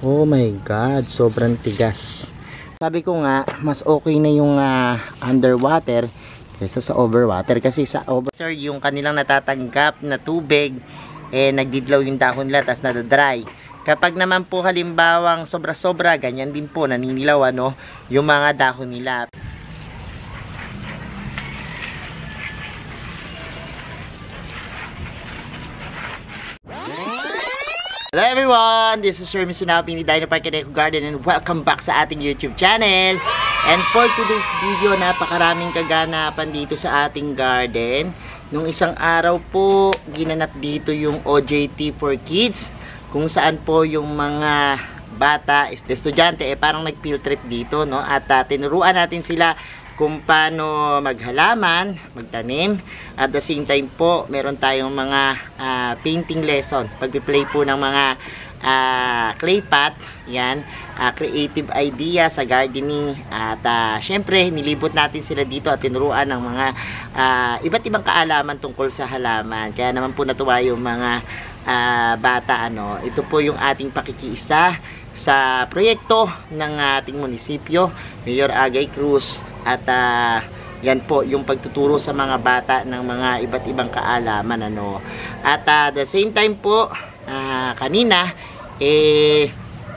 Oh my God, sobrang tigas. Sabi ko nga, mas okay na yung underwater kaysa sa overwater. Kasi sa overwater, yung kanilang natatanggap na tubig, nagdidlaw yung dahon nila, tas nadadry. Kapag naman po halimbawang sobra-sobra, ganyan din po, naninilaw yung mga dahon nila. Hello everyone! This is Sir Misunapi ni Dino Park and Eco Garden and welcome back sa ating YouTube channel. And for today's video, napakaraming kaganapan dito sa ating garden. Nung isang araw po, ginanap dito yung OJT for Kids, kung saan po yung mga bata, estudyante, parang nag-field trip dito, no? At tinuruan natin sila kung paano maghalaman, magtanim. At the same time po, meron tayong mga painting lesson. Pag-play po ng mga clay pot, yan, creative idea sa gardening. At syempre, nilibot natin sila dito at tinuruan ng mga iba't ibang kaalaman tungkol sa halaman. Kaya naman po natuwa yung mga bata. Ito po yung ating pakikiisa sa proyekto ng ating munisipyo, Mayor Agay Cruz. At yan po yung pagtuturo sa mga bata ng mga iba't ibang kaalaman. At the same time po, kanina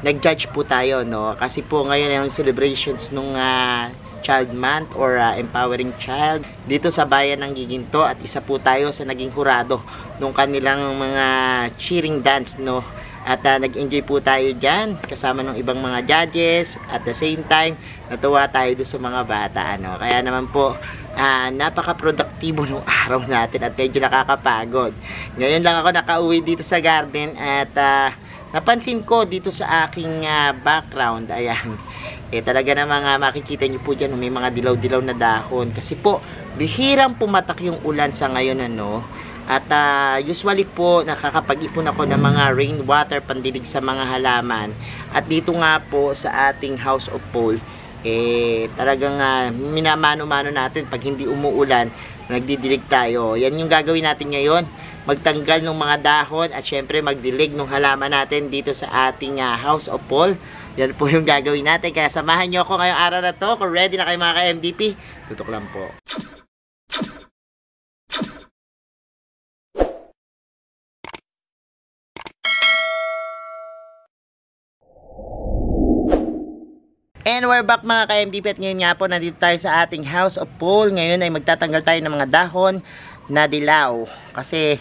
nag-judge po tayo, kasi po ngayon ang celebrations nung Child Month or Empowering Child dito sa bayan ng Giginto, at isa po tayo sa naging hurado nung kanilang mga cheering dance, At nag-enjoy po tayo dyan kasama ng ibang mga judges. At the same time, natuwa tayo doon sa mga bata. Kaya naman po, napaka-produktibo ng araw natin at medyo nakakapagod. Ngayon lang ako nakauwi dito sa garden at napansin ko dito sa aking background, ayan, talaga namang makikita nyo po dyan, may mga dilaw-dilaw na dahon. Kasi po, bihirang pumatak yung ulan sa ngayon, At usually po nakakapag-ipon ako ng mga rainwater pandilig sa mga halaman. At dito nga po sa ating House of Pole, talagang minamano-mano natin pag hindi umuulan, nagdidilig tayo. Yan yung gagawin natin ngayon, magtanggal ng mga dahon at syempre magdilig ng halaman natin dito sa ating House of Pole. Yan po yung gagawin natin. Kaya samahan nyo ako ngayong araw na to. Kung ready na kayo mga ka-MVP, tutok lang po. And we're back mga ka-MDP, at ngayon nga po nandito tayo sa ating House of Pole. Ngayon ay magtatanggal tayo ng mga dahon na dilaw. Kasi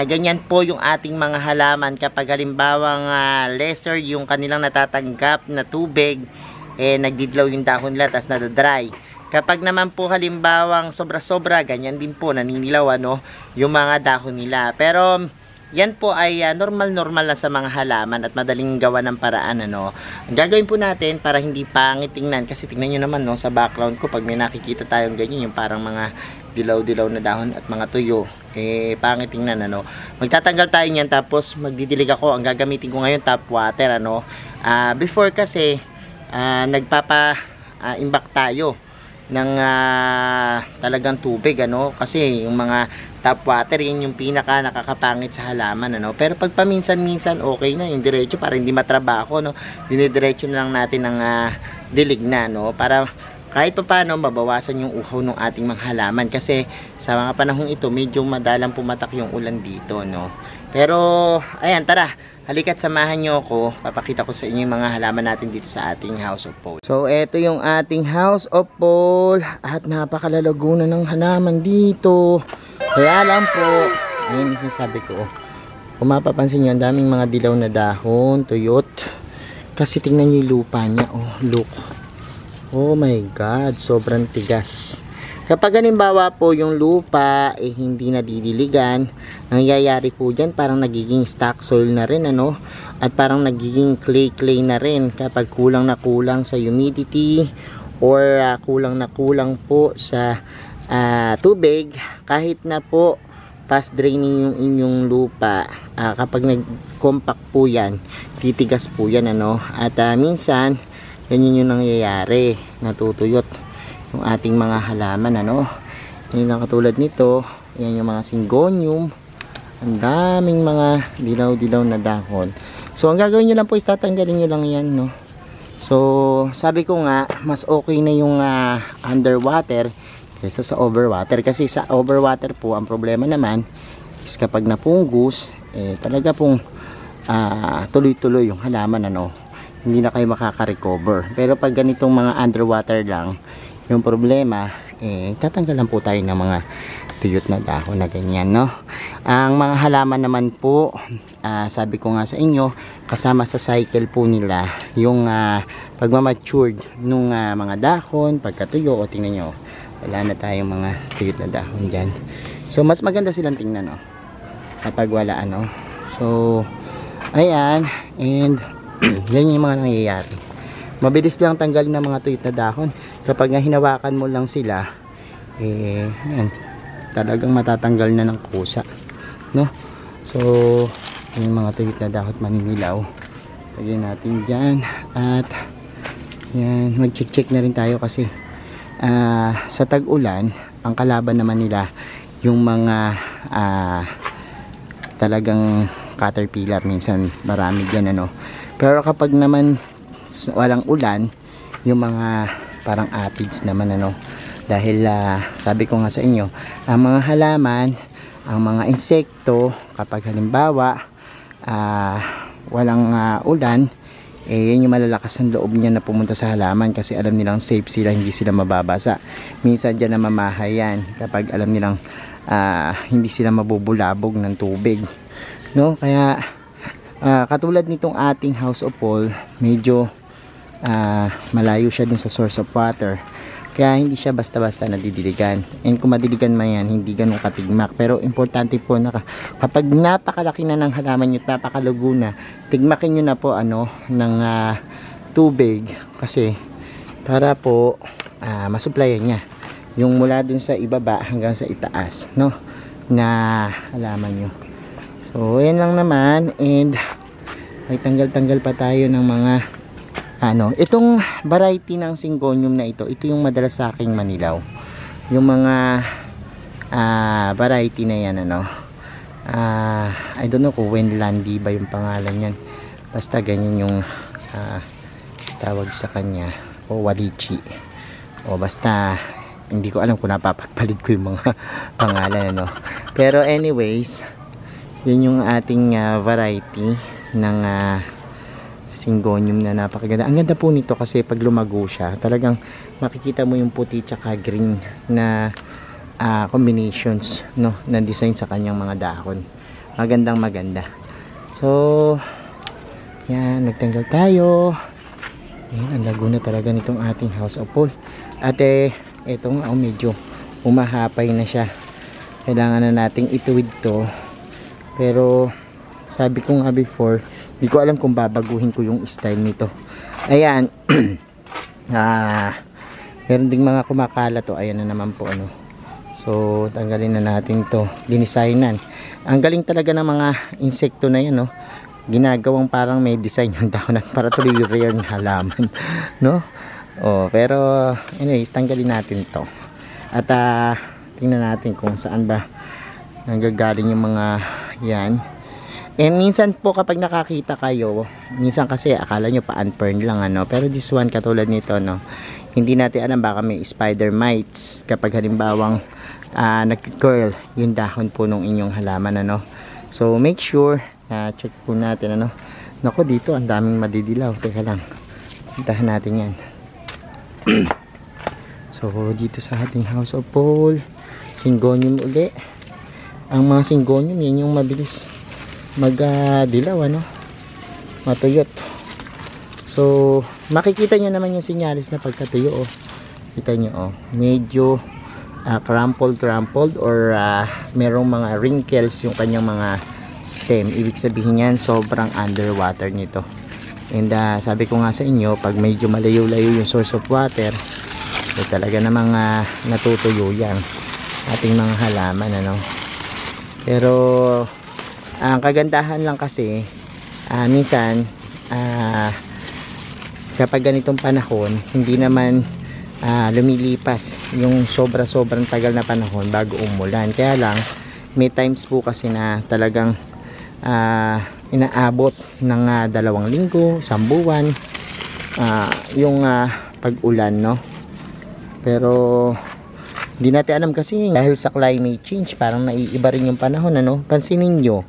ganyan po yung ating mga halaman kapag halimbawang lesser yung kanilang natatanggap na tubig, nagdidlaw yung dahon nila, tas nadadry. Kapag naman po halimbawang sobra-sobra, ganyan din po, naninilaw yung mga dahon nila. Pero yan po ay normal-normal lang sa mga halaman at madaling gawa ng paraan. Ang gagawin po natin para hindi pangit tingnan, kasi tingnan nyo naman sa background ko, pag may nakikita tayong ganyan, yung parang mga dilaw-dilaw na dahon at mga tuyo, pangit tingnan. Magtatanggal tayo niyan, tapos magdidilig ako. Ang gagamitin ko ngayon, tap water. Before kasi nagpapa-imbak tayo ng talagang tubig, kasi yung mga tap water, yun yung pinaka nakakapangit sa halaman, pero pag paminsan-minsan okay na yung diretso, para hindi matrabaho, dinidiretso na lang natin ng dilig na, para kahit pa paano mabawasan yung uhaw ng ating mga halaman, kasi sa mga panahong ito medyo madalang pumatak yung ulan dito, pero ayan, tara, halika't samahan nyo ako, papakita ko sa inyo yung mga halaman natin dito sa ating House of Pole. So eto yung ating House of Pole, at napakalalago na ng halaman dito. Kaya lang po, ayun yung sabi ko, kung mapapansin nyo, ang daming mga dilaw na dahon, tuyot. Kasi tingnan nyo yung lupa niya, look. Oh my God, sobrang tigas. Kapag halimbawa po yung lupa hindi nadidiligan, nangyayari po dyan, parang nagiging stock soil na rin, at parang nagiging clay na rin kapag kulang na kulang sa humidity or kulang na kulang po sa tubig. Kahit na po fast draining yung inyong lupa, kapag nag-compact po yan, titigas po yan, at minsan ganyan yung nangyayari, natutuyot yung ating mga halaman, yun lang katulad nito. Yan yung mga syngonium, ang daming mga dilaw-dilaw na dahon. So ang gagawin nyo lang po is tatanggalin nyo lang yan, no. So sabi ko nga mas okay na yung underwater kaysa sa overwater, kasi sa overwater po ang problema naman is kapag napunggus talaga pong tuloy-tuloy yung halaman, ano, hindi na kayo makaka-recover. Pero pag ganitong mga underwater lang yung problema, tatanggalan po tayo ng mga tuyot na dahon na ganyan, no. Ang mga halaman naman po, sabi ko nga sa inyo, kasama sa cycle po nila yung pagmamatured nung mga dahon, pagkatuyo. O tingnan nyo, wala na tayong mga tuyot na dahon dyan. So mas maganda silang tingnan, no, kapag wala, ano. So ayan, and yan yung mga nangyayari. Mabilis lang tanggalin ng mga tuyot na dahon kapag hinawakan mo lang sila, yan, talagang matatanggal na ng kusa, no. So yung mga tuyot na dahon maninilaw, lagyan natin dyan. At yan, mag-check na rin tayo kasi sa tag-ulan ang kalaban naman nila yung mga talagang caterpillar, minsan marami dyan, ano. Pero kapag naman walang ulan, yung mga parang aphids naman, ano. Dahil sabi ko nga sa inyo, ang mga halaman, ang mga insekto, kapag halimbawa walang ulan, yan yung malalakas ang loob niya na pumunta sa halaman, kasi alam nilang safe sila, hindi sila mababasa. Minsan dyan na mamahayan kapag alam nilang hindi sila mabubulabog ng tubig, no. Kaya katulad nitong ating house of Paul, medyo malayo siya dun sa source of water, kaya hindi siya basta-basta nadidiligan. And kung madiligan man yan, hindi ganun katigmak. Pero importante po na kapag napakalaki na ng halaman nyo, napakalugo na, tigmakin nyo na po, ano, ng tubig, kasi para po masupplyan niya yung mula dun sa ibaba hanggang sa itaas, no, na halaman nyo. So yan lang naman. And may tanggal-tanggal pa tayo ng mga itong variety ng Syngonium na ito yung madalas sa aking manilaw. Yung mga variety na yan, ano, I don't know kung Wenlandi ba yung pangalan yan, basta ganyan yung tawag sa kanya, o Walichi, o basta hindi ko alam kung napapagpalit ko yung mga pangalan, ano. Pero anyways, yun yung ating variety ng Syngonium na napakaganda. Ang ganda po nito kasi pag lumago siya, talagang makikita mo yung puti tsaka green na combinations, no, na design sa kanyang mga dahon. Magandang maganda. So yan, nagtanggal tayo. Yan, ang lago na talaga nitong ating house of Paul. At eto nga, medyo umahapay na siya. Kailangan na nating ituwid to. Pero sabi ko nga before, hindi ko alam kung babaguhin ko yung style nito. Ayan. Meron ding mga kumakala to. Ayan na naman po, ano. So tanggalin na natin to. Dinisaynan. Ang galing talaga ng mga insekto na yan, no. Ginagawang parang may design yung dahon para tuloy yung rare na halaman, no. Pero anyways, tanggalin natin to. At tingnan natin kung saan ba nanggagaling yung mga yan. And minsan po kapag nakakita kayo, minsan kasi akala nyo pa-unpern lang, ano. Pero this one, katulad nito, no, hindi natin alam, baka may spider mites kapag halimbawang nag-curl yung dahon po ng inyong halaman, ano. So make sure na check po natin, ano. Naku, dito ang daming madidilaw. Teka lang, puntahan natin yan. So dito sa ating house of Paul, Syngonium uli. Ang mga Syngonium, yan yung mabilis magdilaw, ano, matuyot. So makikita nyo naman yung sinyalis na pagkatuyo, oh. Kita nyo, oh, medyo crumpled or merong mga wrinkles yung kanyang mga stem. Ibig sabihin yan, sobrang underwater nito. And sabi ko nga sa inyo, pag medyo malayo-layo yung source of water, talaga namang natutuyo yan ating mga halaman, ano. Pero ang kagandahan lang kasi minsan kapag ganitong panahon, hindi naman lumilipas yung sobrang tagal na panahon bago umulan. Kaya lang may times po kasi na talagang inaabot ng 2 linggo, 1 buwan yung pag-ulan, no? Pero hindi natin alam kasi dahil sa climate change, parang naiiba rin yung panahon, ano? Pansinin nyo,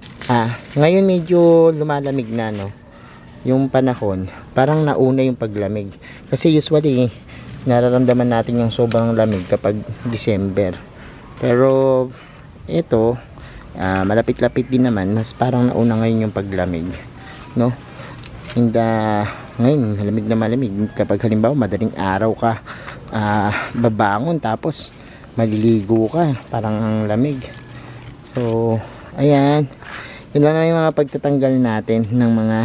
ngayon medyo lumalamig na, no? Yung panahon, parang nauna yung paglamig. Kasi usually, nararamdaman natin yung sobrang lamig kapag December. Pero, ito, malapit-lapit din naman, mas parang nauna ngayon yung paglamig, no? Ngayon, malamig na malamig. Kapag halimbawa, madaling araw ka, babangon, tapos, maliligo ka, parang ang lamig. So, ayan. Yun lang yung mga pagtatanggal natin ng mga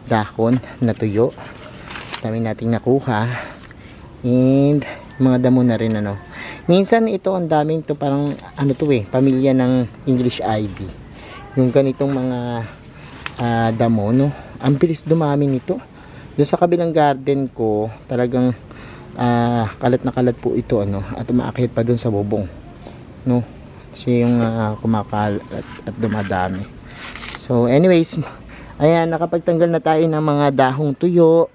dahon na tuyo. Dami nating nakuha. And mga damo na rin, ano. Minsan ito ang daming to, parang ano to pamilya ng English ivy. Yung ganitong mga damo, no. Ang bilis dumami nito. Doon sa kabilang garden ko, talagang kalat na kalat po ito, ano, at umaakyat pa doon sa bubong, no. Siya yung kumakalat at dumadami. So anyways, ayan, nakapagtanggal na tayo ng mga dahong tuyo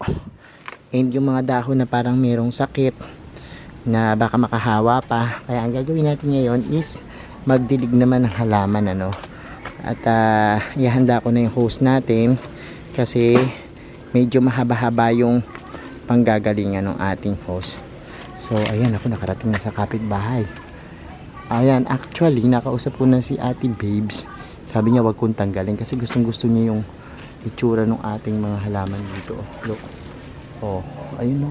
and yung mga dahon na parang merong sakit na baka makahawa pa. Kaya ang gagawin natin ngayon is magdilig naman ng halaman, ano. At ihanda ko na yung hose natin kasi medyo mahaba-haba yung panggagalingan ng ating hose. So ayan, ako nakarating na sa kapitbahay. Ayan, actually nakausap ko na si Ate Babes. Sabi niya wag kong tanggalin kasi gustong gusto niya yung itsura ng ating mga halaman dito. Look. Oh, ayun o.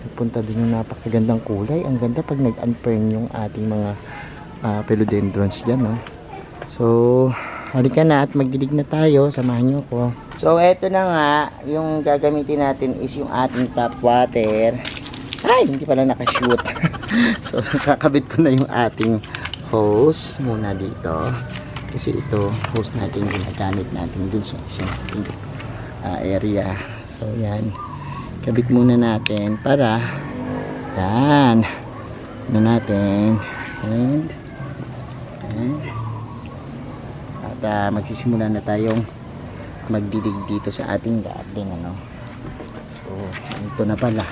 Nagpunta din yung napakagandang kulay. Ang ganda pag nag-unfern yung ating mga philodendrons dyan, no? So, halika na at magdilig na tayo. Samahan niyo ako. So, eto na nga. Yung gagamitin natin is yung ating tap water. Ay, hindi pala nakashoot. So, kakabit ko na yung ating hose muna dito. Kasi ito, hose natin ginagamit natin dun sa isang area. So, yan. Kabit muna natin para yan. Ano natin. And at magsisimula na tayong magdilig dito sa ating garden, ano. So, ito na pala.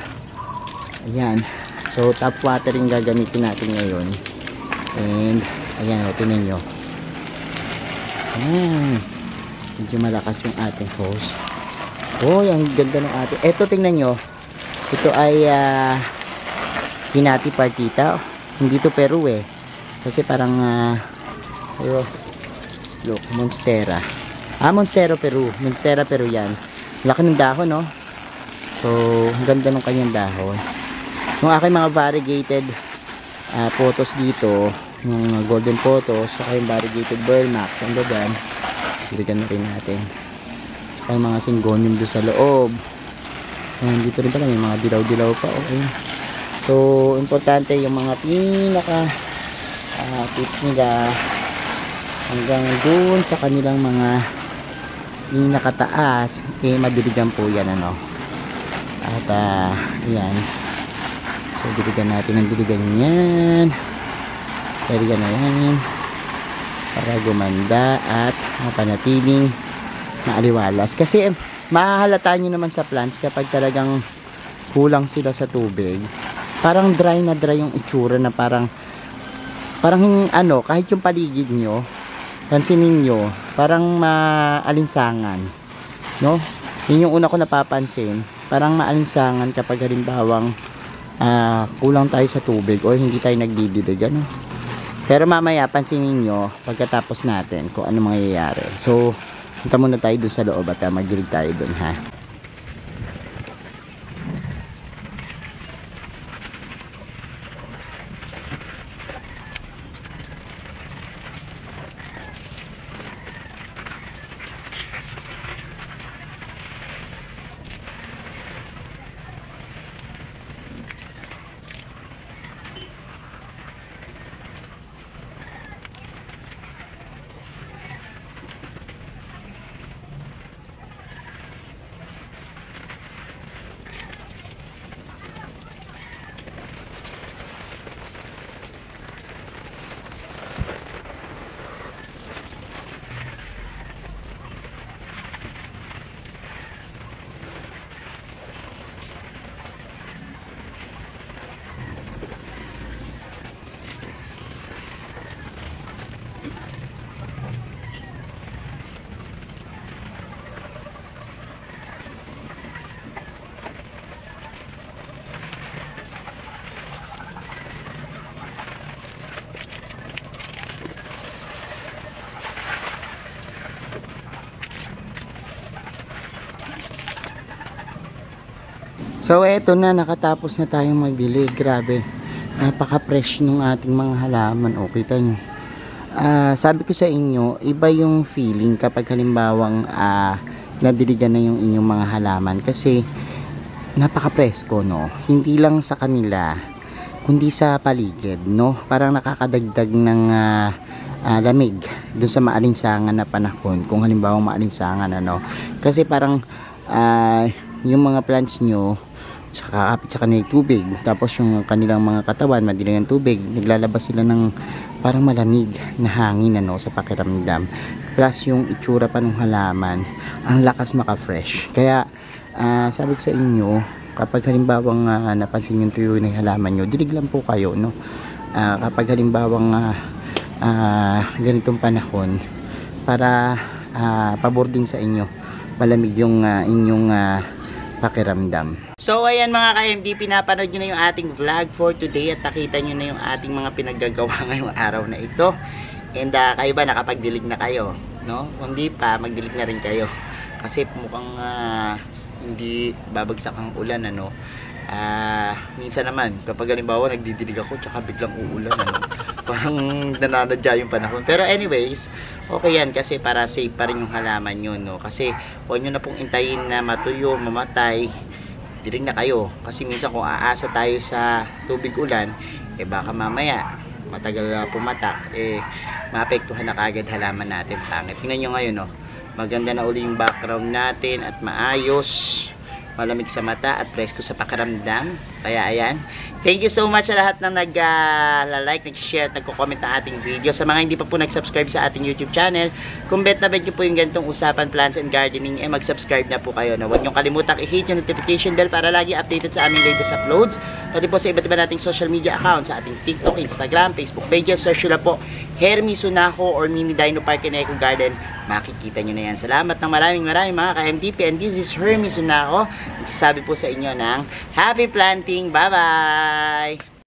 Ayan. So, tap watering gagamitin natin ngayon. And, ayan, o, tinan nyo. Ayan. Medyo malakas yung ating hose. Oh, ang ganda ng ating. Eto, tingnan nyo. Ito ay, Hinati Partita. Hindi to Peru Kasi parang, look, Monstera. Monstera Peru. Monstera Peru yan. Laki ng dahon, no? So, ang ganda ng kanyang dahon. Yung aking mga variegated photos dito, yung golden photos, saka yung variegated Burmax, ang gagan, diligan na rin natin. Saka yung mga syngonium doon sa loob. Dito rin pala, may mga dilaw-dilaw pa. Okay. So, importante yung mga pinaka tips nila hanggang doon sa kanilang mga pinakataas, madiligan po yan, ano. At, yan. So, diligan natin ang diligan yan. Diligan na yan. Para gumanda at mapanatiling maaliwalas. Kasi, mahahalata nyo naman sa plants kapag talagang kulang sila sa tubig. Parang dry na dry yung itsura na parang ano, kahit yung paligid nyo, pansinin nyo, parang maalinsangan. No? Yun yung una ko napapansin. Parang maalinsangan kapag halimbawang kulang tayo sa tubig o hindi tayo nagdidilig, ano? Pero mamaya pansinin nyo pagkatapos natin kung ano mangyayari. So, punta muna tayo dun sa loob at magdilig tayo dun, ha? So eto na, nakatapos na tayong magbili. Grabe, napaka-fresh nung ating mga halaman. O, kita nyo. Sabi ko sa inyo, iba yung feeling kapag halimbawang nadiligan na yung inyong mga halaman. Kasi napaka-presko, no? Hindi lang sa kanila, kundi sa paligid, no? Parang nakakadagdag ng lamig dun sa maalinsangan na panahon. Kung halimbawa maalinsangan, ano? Kasi parang yung mga plants nyo kakapit sa kanilang tubig, tapos yung kanilang mga katawan madilim ng tubig, naglalabas sila ng parang malamig na hangin, ano, sa pakiramdam. Plus yung itsura pa ng halaman, ang lakas maka-fresh. Kaya sabi ko sa inyo, kapag halimbawang napansin yung tuyo ng halaman nyo, dilig lang po kayo, no? Kapag halimbawang ganitong panahon, para pabor din sa inyo, malamig yung inyong pakiramdam. So ayan mga ka-MD, pinapanood nyo na yung ating vlog for today at nakita nyo na yung ating mga pinaggagawa ngayong araw na ito. And kayo ba nakapagdilig na kayo? No? Kung di pa, magdilig na rin kayo. Kasi mukhang hindi babagsak ang ulan, ano. Minsan naman, kapag halimbawa nagdidilig ako tsaka biglang uulan, ano. Parang nananadya yung panahon. Pero anyways, okay yan kasi para safe pa rin yung halaman nyo, no? Kasi huwag nyo na pong intayin na matuyo, mamatay, dilig na kayo. Kasi minsan kung aasa tayo sa tubig ulan, baka mamaya matagal pumatak, maapektuhan na kagad halaman natin. Pangit. Tingnan nyo ngayon, no? Maganda na uli yung background natin at maayos, malamig sa mata at presko sa pakiramdam. Kaya ayan, thank you so much sa lahat ng nag-like, nag-share at nagko-comment na ating video. Sa mga hindi pa po nag-subscribe sa ating YouTube channel, kung bet na bet nyo po yung ganitong usapan plants and gardening, mag-subscribe na po kayo. Huwag nyo kalimutang i-hit yung notification bell para lagi updated sa aming latest uploads. Pati po sa iba't iba nating social media accounts, sa ating TikTok, Instagram, Facebook pages. Search nyo na po Hermy Sunaco or Mini Dino Park and Eco Garden. Makikita nyo na yan. Salamat ng maraming mga ka-MDP, and this is Hermy Sunaco. Nagsasabi po sa inyo ng happy planting. Bye-bye!